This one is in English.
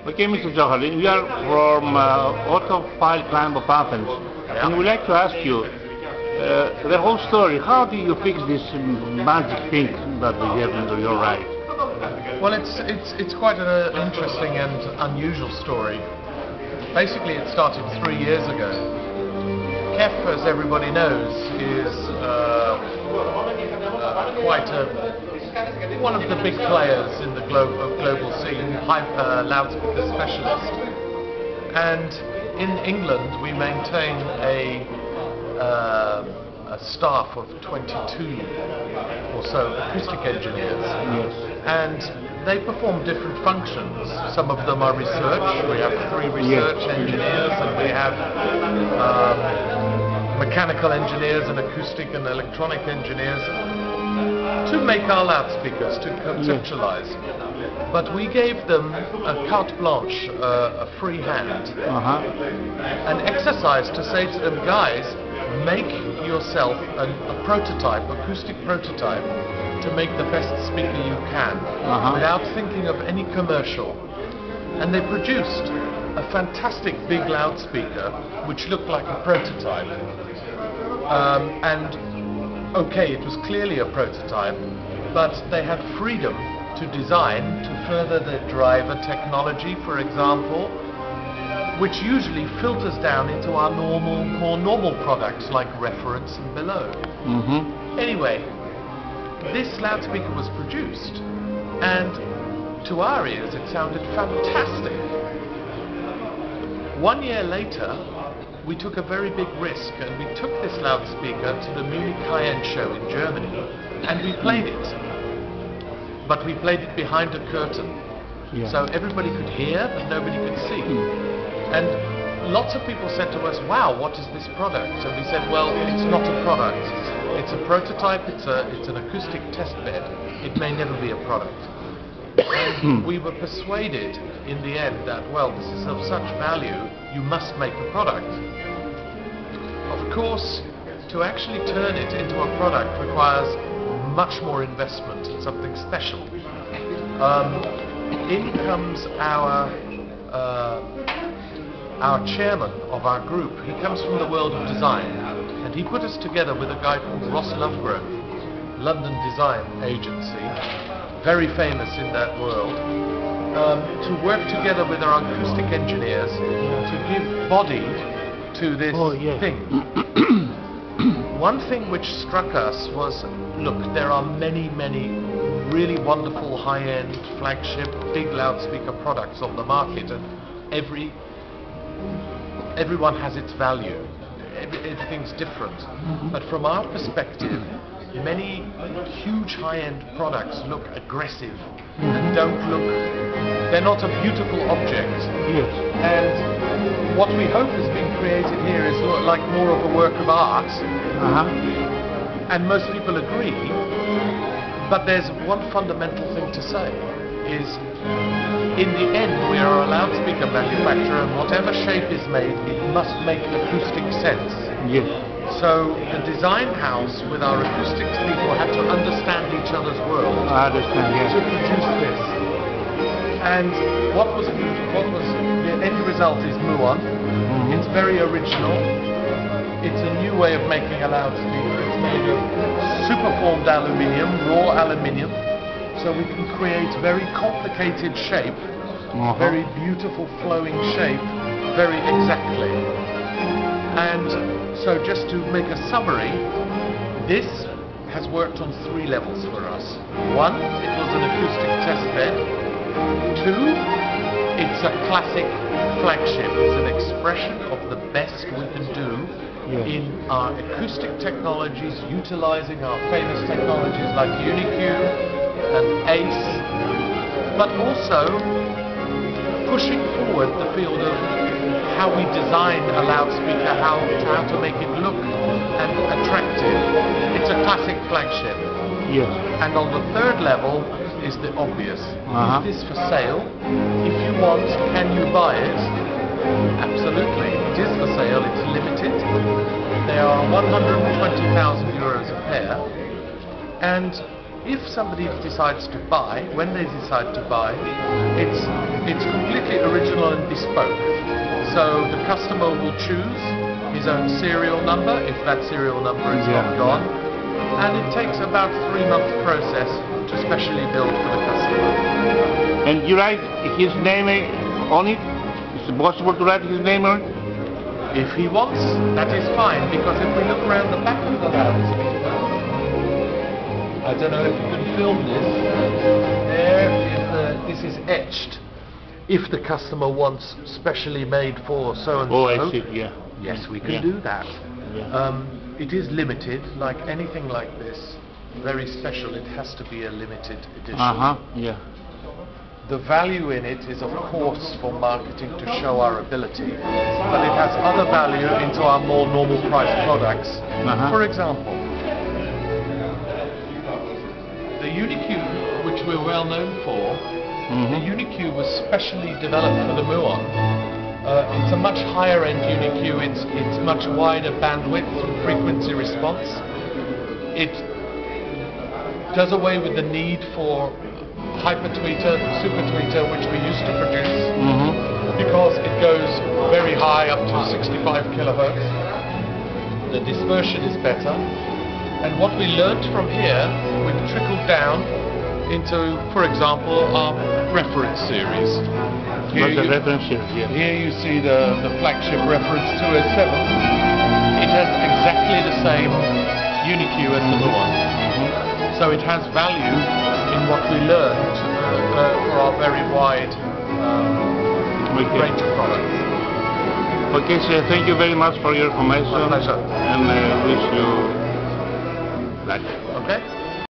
Okay, Mr. Johan, we are from Autofile Climb of Athens, and we'd like to ask you the whole story. How do you fix this magic thing that we have under your right? Well, it's quite an interesting and unusual story. Basically, it started 3 years ago. KEF, as everybody knows, is one of the big players in the global scene, loudspeaker specialist. And in England, we maintain a staff of 22 or so acoustic engineers. Yes. And they perform different functions. Some of them are research. We have 3 research engineers, and we have mechanical engineers and acoustic and electronic engineers to make our loudspeakers, to conceptualize. But we gave them a carte blanche, a free hand, an exercise to say to them, guys, make yourself a prototype, acoustic prototype, to make the best speaker you can, without thinking of any commercial. And they produced a fantastic big loudspeaker, which looked like a prototype. Okay, it was clearly a prototype, but they had freedom to design, to further their driver technology, for example, which usually filters down into our more normal products like reference and below. Anyway, this loudspeaker was produced, and to our ears it sounded fantastic. 1 year later, we took a very big risk, and we took this loudspeaker to the Munich high-end show in Germany, and we played it. But we played it behind a curtain, so everybody could hear, but nobody could see. And lots of people said to us, wow, what is this product? And we said, well, it's not a product. It's a prototype, it's an acoustic test bed. It may never be a product. And we were persuaded in the end that, well, this is of such value, you must make a product. Of course, to actually turn it into a product requires much more investment and something special. In comes our chairman of our group. He comes from the world of design, and he put us together with a guy called Ross Lovegrove, London Design Agency, very famous in that world, to work together with our acoustic engineers to give body to this thing. One thing which struck us was, look, there are many really wonderful high-end flagship big loudspeaker products on the market, and everyone has its value. Everything's different. But from our perspective, many huge high-end products look aggressive and they're not a beautiful object. And what we hope has been created here is like more of a work of art. And most people agree. But there's one fundamental thing to say, is in the end we are a loudspeaker manufacturer, and whatever shape is made, it must make acoustic sense. So the design house with our acoustics people had to understand each other's world to produce this. And what was the end result is Muon. It's very original. It's a new way of making a loudspeaker. It's made of superformed aluminium, raw aluminium, so we can create very complicated shape, very beautiful flowing shape, very exactly. And so just to make a summary, this has worked on 3 levels for us. 1, it was an acoustic test bed. 2, it's a classic flagship. It's an expression of the best we can do in our acoustic technologies, utilizing our famous technologies like UniQ and ACE, but also pushing forward the field of how we design a loudspeaker, how to make it look and attractive. It's a classic flagship. And on the 3rd level is the obvious. Is this for sale? If you want, can you buy it? Absolutely. It is for sale. It's limited. They are 120,000 euros a pair. And if somebody decides to buy, when they decide to buy, it's completely original and bespoke. So the customer will choose his own serial number, if that serial number is not gone, and it takes about a 3-month process to specially build for the customer. And you write his name on it? Is it possible to write his name on it? If he wants, that is fine, because if we look around the back of the loudspeaker, I don't know if you can film this, this is etched. If the customer wants specially made for so-and-so, oh, I see, yeah. Yes, we can do that. Yeah. It is limited, like anything like this, very special, it has to be a limited edition. Yeah. The value in it is, of course, for marketing to show our ability, but it has other value into our more normal price products. For example, the Unicube, which we're well known for, the Unicube was specially developed for the Muon. It's a much higher end Unicube, it's much wider bandwidth and frequency response. It does away with the need for hyper tweeter, super tweeter, which we used to produce, because it goes very high, up to 65 kilohertz. The dispersion is better, and what we learned from here, we've trickled down into, for example, our reference series. Here you see the flagship reference 207. It has exactly the same Unicube as the Muon, so it has value in what we learned for our very wide range of products. Okay, sir, thank you very much for your information. My pleasure. And wish you luck. Okay.